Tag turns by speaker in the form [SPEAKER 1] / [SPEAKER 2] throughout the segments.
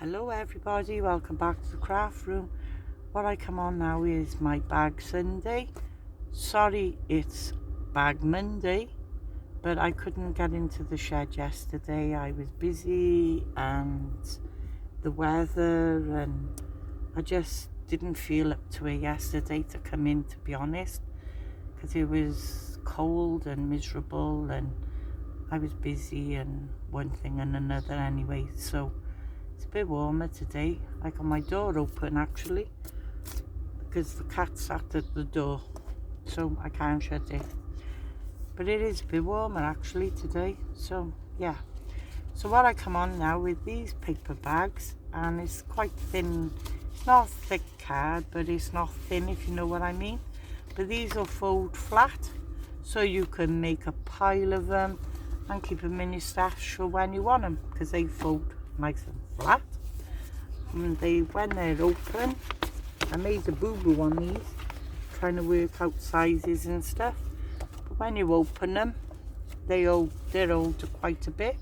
[SPEAKER 1] Hello everybody, welcome back to the craft room. What I come on now is my bag Sunday. Sorry it's bag Monday, but I couldn't get into the shed yesterday. I was busy and the weather, and I just didn't feel up to it yesterday to come in, to be honest, because it was cold and miserable and I was busy and one thing and another anyway. So it's a bit warmer today. I got my door open actually because the cat sat at the door, so I can't shut it. But it is a bit warmer actually today. So yeah. So what I come on now with these paper bags, and it's quite thin. It's not thick card, but it's not thin, if you know what I mean. But these will fold flat, so you can make a pile of them and keep them in your stash for when you want them, because they fold nice and flat. And when they're open, I made a boo-boo on these, trying to work out sizes and stuff. But when you open them, they're older quite a bit.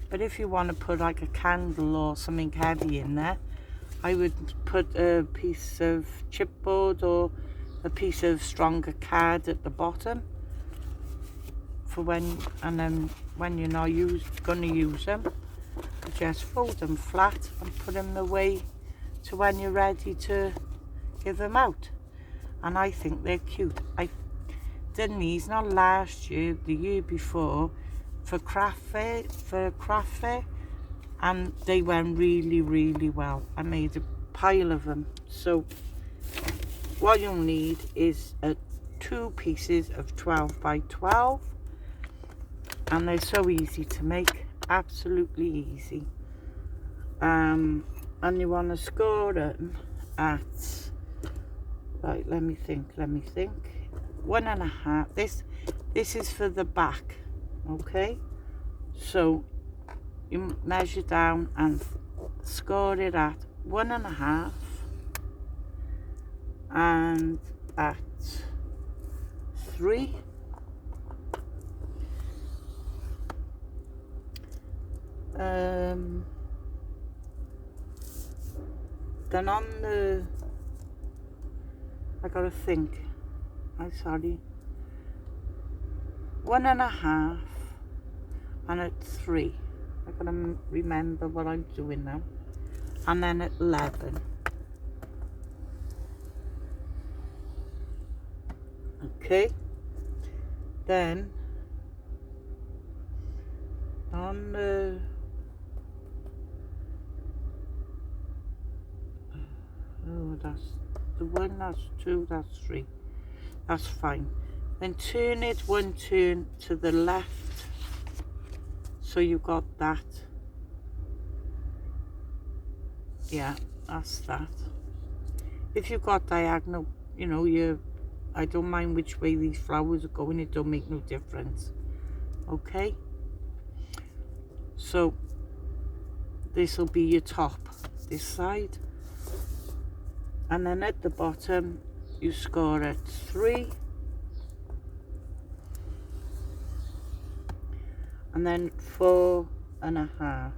[SPEAKER 1] But if you want to put like a candle or something heavy in there, I would put a piece of chipboard or a piece of stronger card at the bottom for when, and then when you're not going to use them, you just fold them flat and put them away to when you're ready to give them out. And I think they're cute. I done these not last year, the year before, for craft fair, and they went really well. I made a pile of them. So what you'll need is two pieces of 12 by 12, and they're so easy to make, absolutely easy. And you want to score them at, right, let me think, 1.5. This is for the back, okay? So you measure down and score it at 1.5 and at 3. Then on the, I gotta think, I'm sorry, 1.5 and at 3. I gotta remember what I'm doing now. And then at 11. Okay. Then on the, oh, that's the 1, that's 2, that's 3. That's fine. Then turn it one turn to the left, so you got that. Yeah, that's that. If you've got diagonal, you know, I don't mind which way these flowers are going, it don't make no difference. Okay, so this will be your top, this side, and then at the bottom you score at 3, and then 4.5.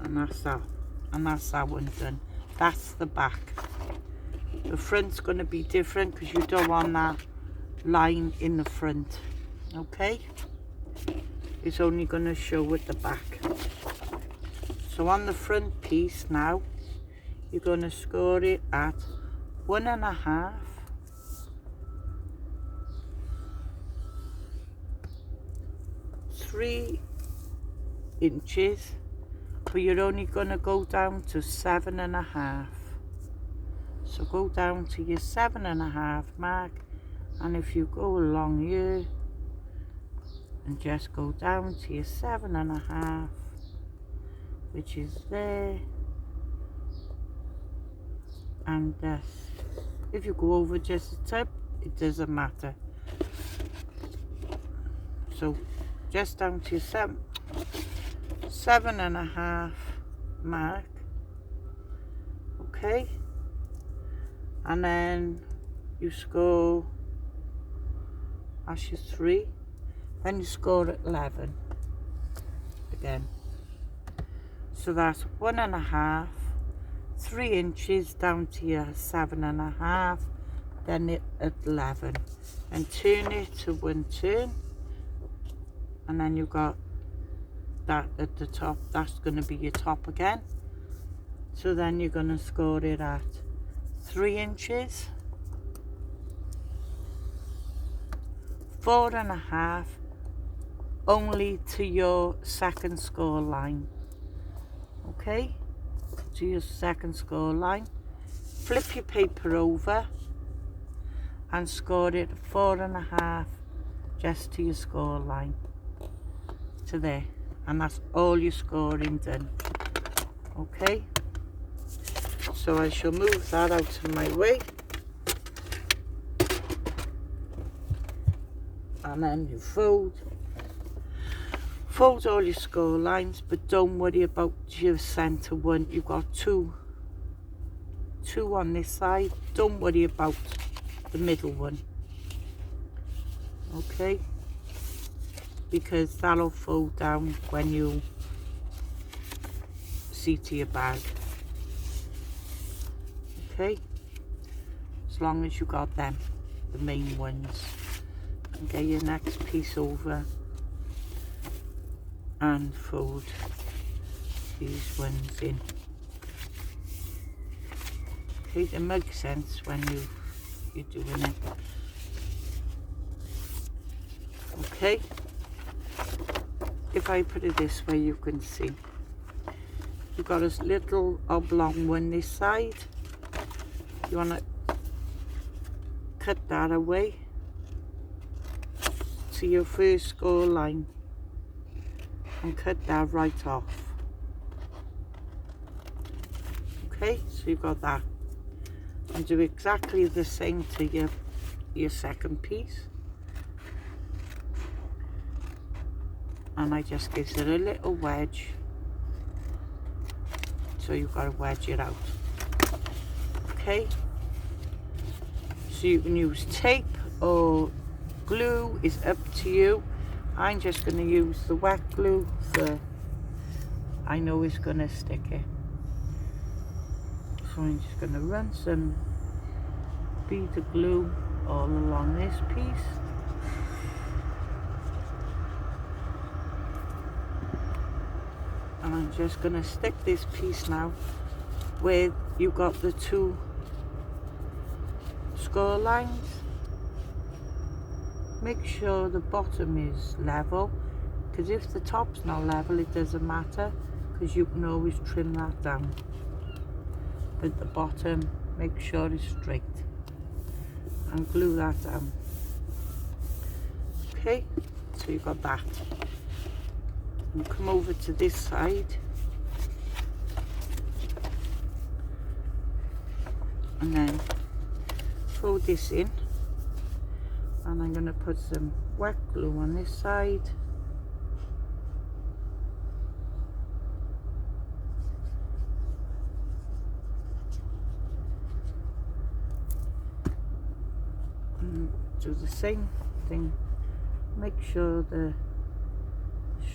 [SPEAKER 1] And that's that one done. That's the back. The front's going to be different because you don't want that line in the front, okay? It's only going to show at the back. So on the front piece now, you're going to score it at 1.5, 3 inches, but you're only going to go down to 7.5. So go down to your 7.5 mark, and if you go along here and just go down to your 7.5, which is there, and if you go over just the tip, it doesn't matter. So just down to your 7.5 mark, okay? And then you score, that's your 3. then you score at 11 again. So that's 1.5, 3 inches down to your 7.5, then it at 11, and turn it to 1 turn, and then you've got that at the top. That's going to be your top again. So then you're going to score it at 3 inches, 4.5, only to your second score line. Okay, to your second score line. Flip your paper over and score it 4.5 just to your score line, to there, and that's all your scoring done. Okay, so I shall move that out of my way, and then you fold all your score lines, but don't worry about your center one. You've got two on this side. Don't worry about the middle one, okay, because that'll fold down when you see to your bag. Okay, as long as you got them, the main ones, and get your next piece over and fold these ones in. Okay, it makes sense when you're doing it. Okay, if I put it this way, you can see you've got a little oblong one this side. You want to cut that away to your first score line and cut that right off. Okay, so you've got that, and do exactly the same to your second piece. And I just gives it a little wedge, so you've got to wedge it out. Okay, so you can use tape or glue, is up to you. I'm just going to use the wet glue, so I know it's going to stick it. So I'm just going to run some bead of glue all along this piece. And I'm just going to stick this piece now where you've got the two score lines. Make sure the bottom is level, because if the top's not level, it doesn't matter, because you can always trim that down. But the bottom, make sure it's straight, and glue that down. Okay, so you've got that. And come over to this side, and then fold this in, and I'm going to put some wet glue on this side, and do the same thing. Make sure they're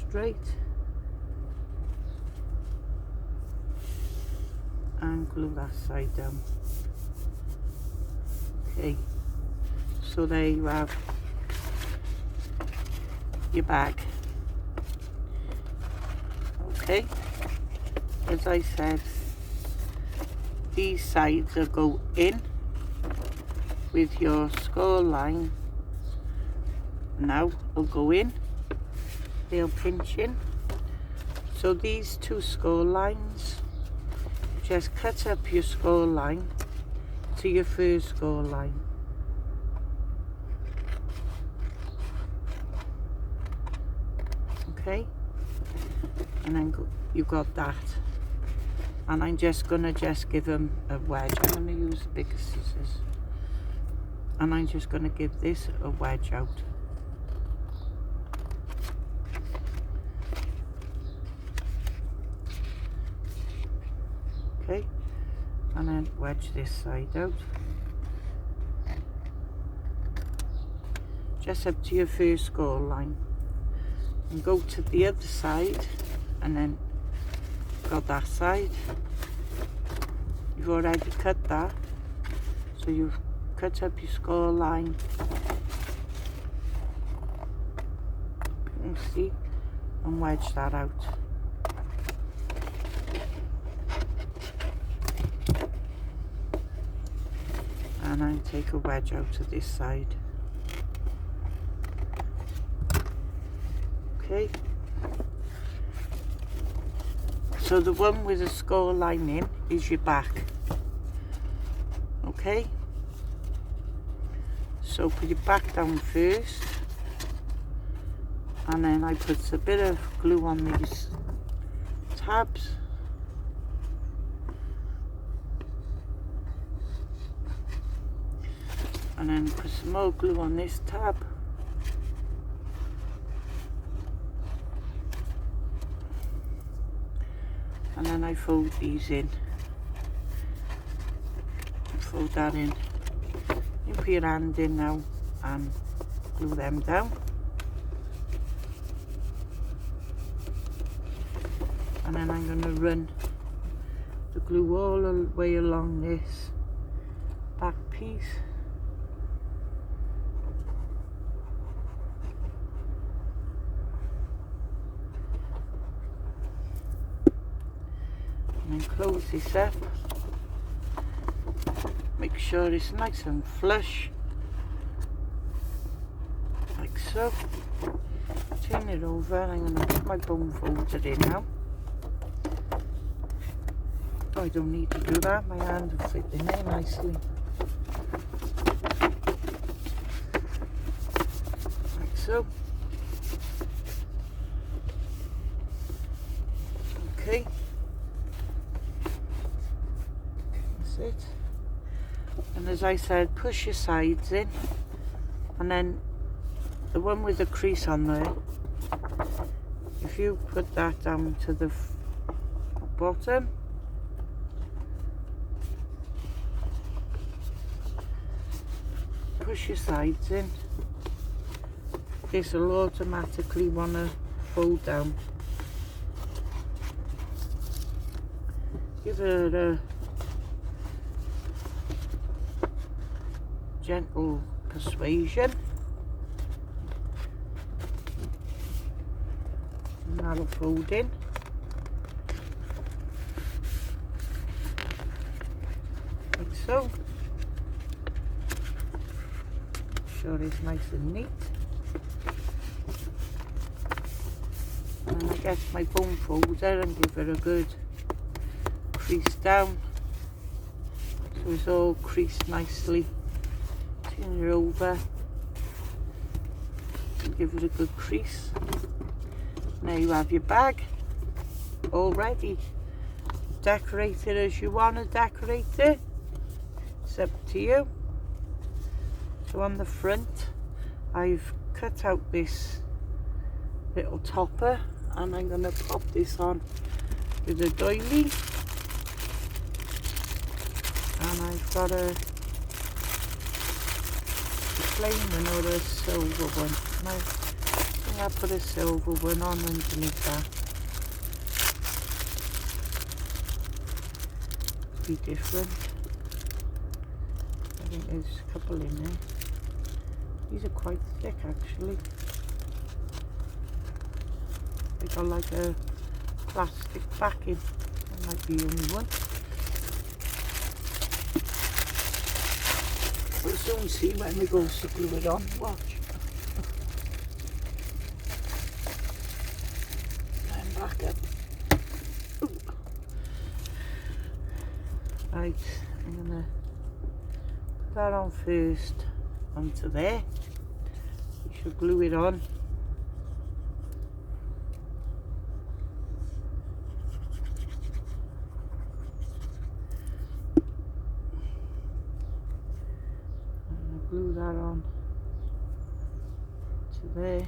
[SPEAKER 1] straight, and glue that side down. Okay, so there you have your bag. Okay, as I said, these sides will go in with your score line. Now will go in, they'll pinch in. So these two score lines, just cut up your score line to your first score line. Okay, and then you got that, and I'm just gonna give them a wedge. I'm gonna use the bigger scissors, and I'm just gonna give this a wedge out. Okay, and then wedge this side out, just up to your first score line. and go to the other side, and then got that side. You've already cut that, so you've cut up your score line. You can see, and wedge that out. And I take a wedge out to this side. Okay. So the one with the score line in is your back. Okay. So put your back down first, and then I put a bit of glue on these tabs. And then put some more glue on this tab. And then I fold these in. Fold that in. You put your hand in now and glue them down. And then I'm going to run the glue all the way along this back piece. And then close this up. Make sure it's nice and flush, like so. Turn it over, and I'm going to put my bone folder in now. Oh, I don't need to do that, my hand will fit in there nicely. Like so. Okay. That's it. And as I said, push your sides in, and then the one with the crease on there, if you put that down to the bottom, push your sides in, this will automatically want to fold down. Give it a gentle persuasion, and that'll fold in. Like so. Sure it's nice and neat. And I get my bone folder and give it a good crease down, so it's all creased nicely. Turn it over and give it a good crease. Now you have your bag all ready. Decorate it as you want to decorate it. It's up to you. So on the front, I've cut out this little topper, and I'm going to pop this on with a doily. And I've got a plain one or a silver one. And I think I'll put a silver one on underneath that. Be different. I think there's a couple in there. These are quite thick actually. They got like a plastic backing. That might be the only one. We'll soon see when we go to glue it on. Watch. And back up. Ooh. Right, I'm gonna put that on first onto there. You should glue it on. Glue that on to there.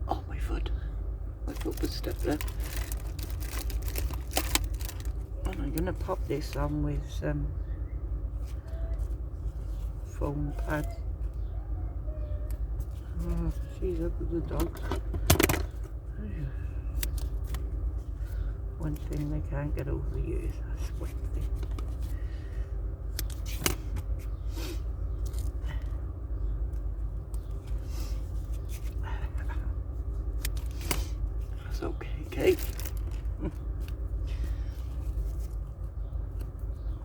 [SPEAKER 1] Oh, my foot was stuck there. And I'm going to pop this on with some foam pads. Oh, she's up with the dogs. One thing they can't get over here is that sweat thing. That's okay, Kate.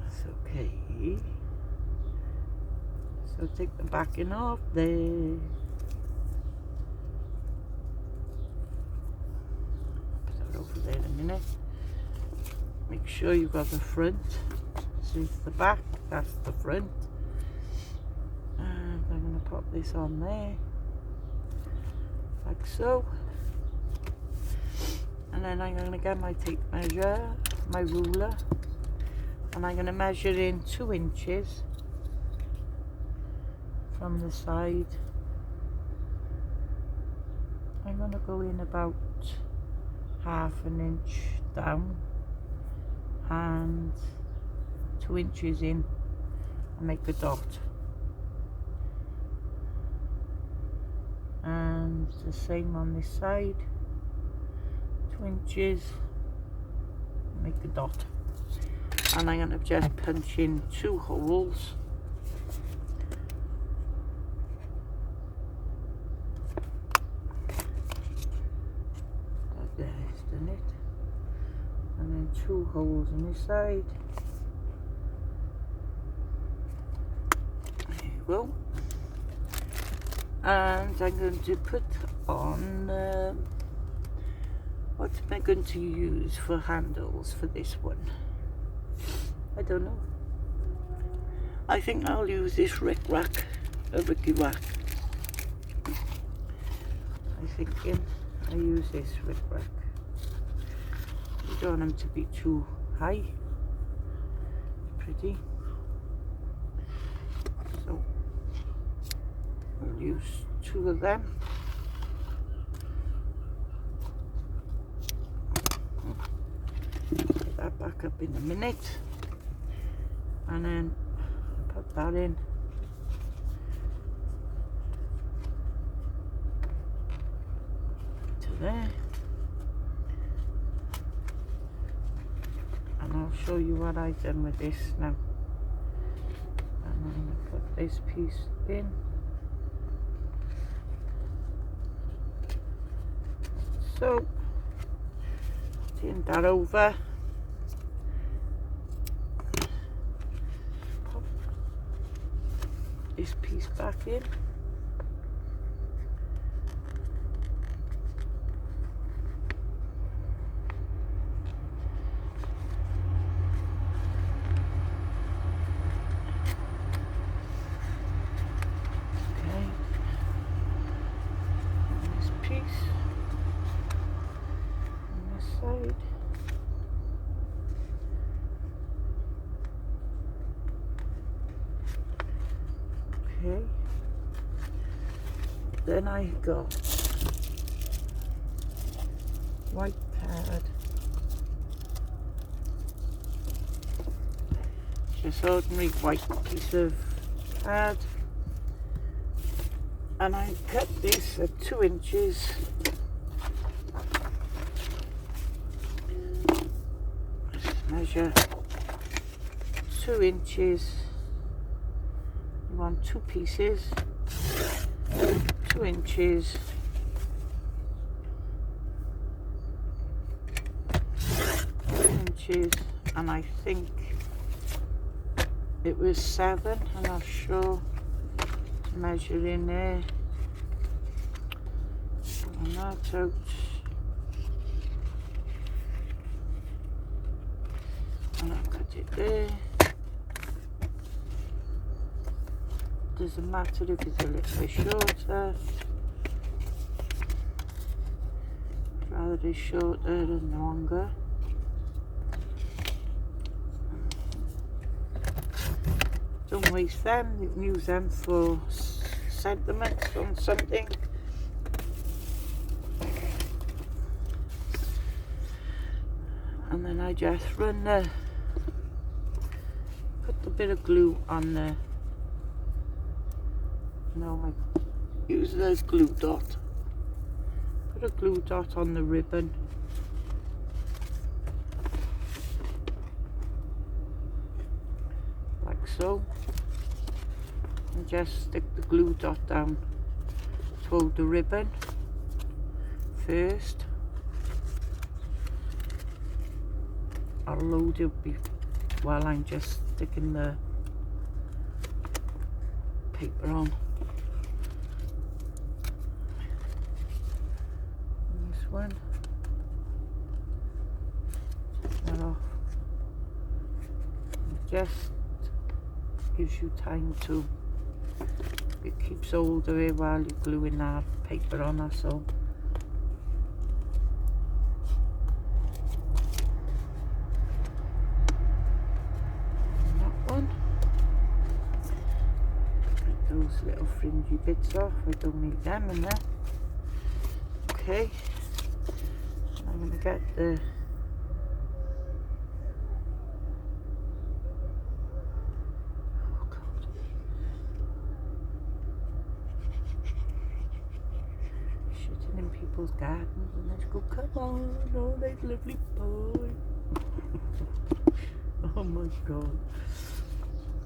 [SPEAKER 1] That's okay. So take the backing off there. Put that over there in a minute. Make sure you've got the front. This is the back, that's the front. And I'm going to pop this on there. Like so. And then I'm going to get my tape measure, my ruler. And I'm going to measure in 2 inches from the side. I'm going to go in about 1/2 inch down and 2 inches in and make a dot. And the same on this side, 2 inches, make a dot. And I'm going to just punch in 2 holes. There's done it. And then 2 holes on this side. There you go. And I'm going to put on what am I going to use for handles for this one? I don't know. I think I'll use this Rick Rack, a Ricky Rack. I'm thinking I use this Rick Rack. You don't want them to be too high. Pretty. So I'll use 2 of them. Put that back up in a minute. And then put that in. To there. And I'll show you what I've done with this now. And I'm going to put this piece in. So, turn that over. Pop this piece back in. Okay. And this piece on this side. Okay. Then I got white pad. Just ordinary white piece of pad. And I cut this at 2 inches. Measure 2 inches. You want 2 pieces, 2 inches, 2 inches, and I think it was 7. I'm not sure. To measure in there. And that out. And I'll cut it there. Doesn't matter if it's a little bit shorter. I'd rather it shorter than longer. Don't waste them, you can use them for sentiments on something. And then I just run the, put a bit of glue on the No, I use the glue dot. Put a glue dot on the ribbon. Like so. And just stick the glue dot down to hold the ribbon first. I'll load it while I'm just sticking the paper on. And this one. Take that off. It just gives you time to, it keeps hold of it while you're gluing that paper on, that's all. Those little fringy bits off, I don't need them in there. Okay, I'm going to get the shitting in people's gardens and let's go, come on, oh that's lovely boy. Oh my god,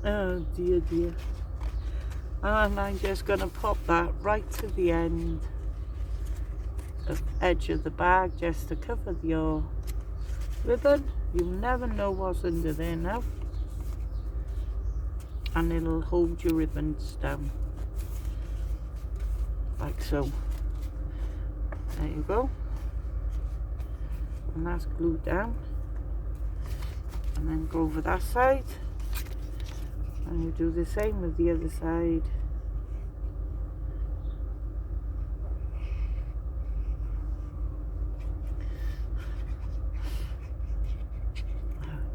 [SPEAKER 1] oh dear dear. And I'm just going to pop that right to the end of edge of the bag just to cover your ribbon. You never know what's under there now, and it'll hold your ribbons down like so. There you go, and that's glued down. And then go over that side. And you do the same with the other side.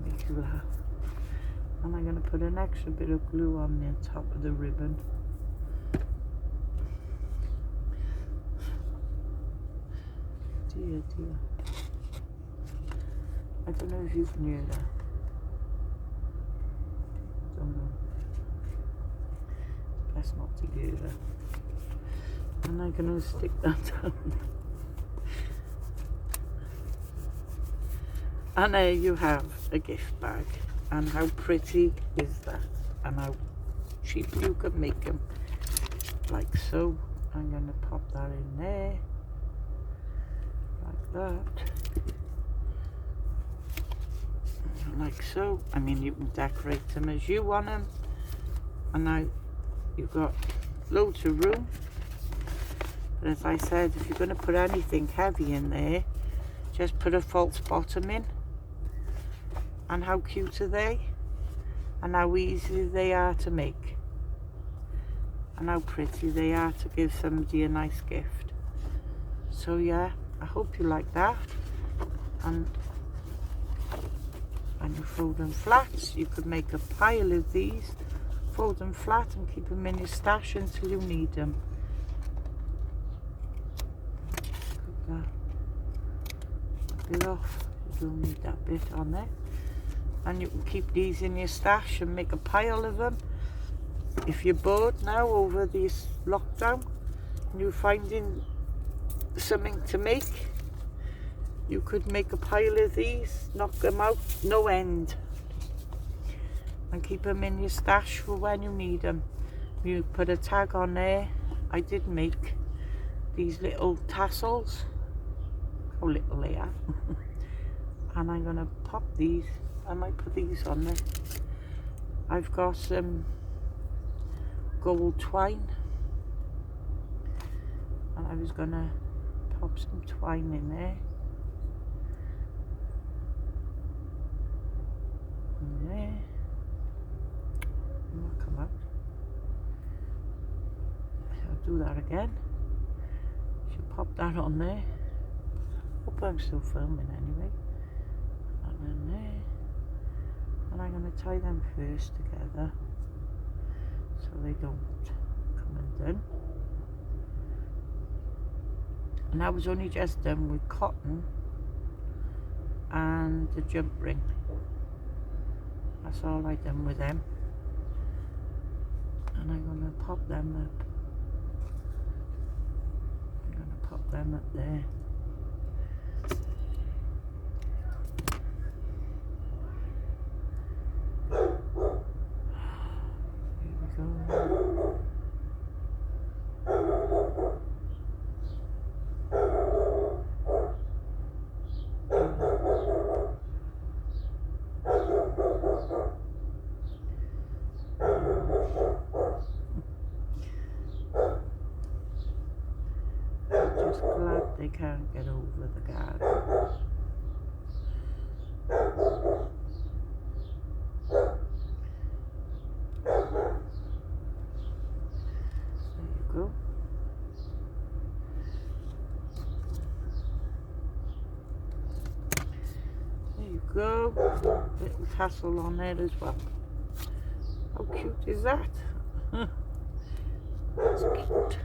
[SPEAKER 1] Make you laugh. And I'm going to put an extra bit of glue on the top of the ribbon. Dear, dear. I don't know if you can hear that. Don't know. Best not to hear that. And I'm going to stick that down. And there you have a gift bag. And how pretty is that? And how cheap you can make them. Like so. I'm going to pop that in there. Like that. Like so. I mean, you can decorate them as you want them. And now you've got loads of room. But as I said, if you're going to put anything heavy in there, just put a false bottom in. And how cute are they? And how easy they are to make. And how pretty they are to give somebody a nice gift. So yeah, I hope you like that. And you fold them flat. You could make a pile of these, fold them flat and keep them in your stash until you need them. Put that bit off. You don't need that bit on there. And you can keep these in your stash and make a pile of them. If you're bored now over this lockdown and you're finding something to make, you could make a pile of these, knock them out, no end, and keep them in your stash for when you need them. You put a tag on there. I did make these little tassels. How little they are. And I'm going to pop these. I might put these on there. I've got some gold twine. And I was going to pop some twine in there. And there. And that'll come out. I'll do that again. Should pop that on there. Hope I'm still filming anyway. And then there. And I'm going to tie them first together so they don't come undone. And I was only just done with cotton and the jump ring. That's all I done with them. And I'm going to pop them up them up there. Here we go. Just glad they can't get over the garden. There you go. There you go. Little tassel on there as well. How cute is that? That's cute.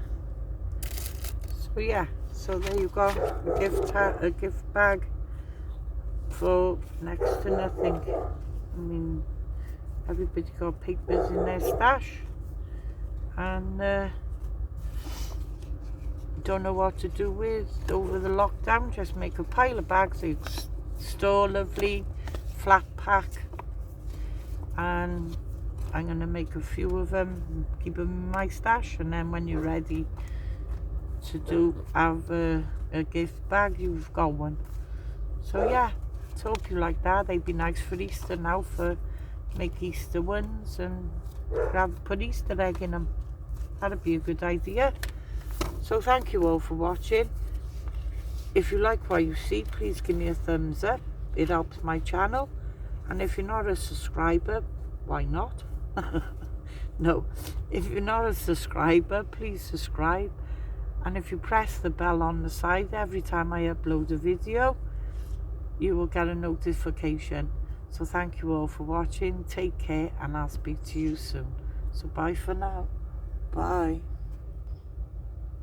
[SPEAKER 1] So yeah, so there you go, a gift bag for next to nothing. I mean, everybody got papers in their stash, and don't know what to do with over the lockdown. Just make a pile of bags. They store lovely, flat pack, and I'm gonna make a few of them, keep them in my stash, and then when you're ready to have a gift bag, you've got one. So yeah, so hope you like that. They'd be nice for Easter now, for make Easter ones and put Easter egg in them. That'd be a good idea. So thank you all for watching. If you like what you see, please give me a thumbs up. It helps my channel. And if you're not a subscriber, why not? No, if you're not a subscriber, please subscribe. And if you press the bell on the side, every time I upload a video, you will get a notification. So thank you all for watching. Take care, and I'll speak to you soon. So bye for now. Bye.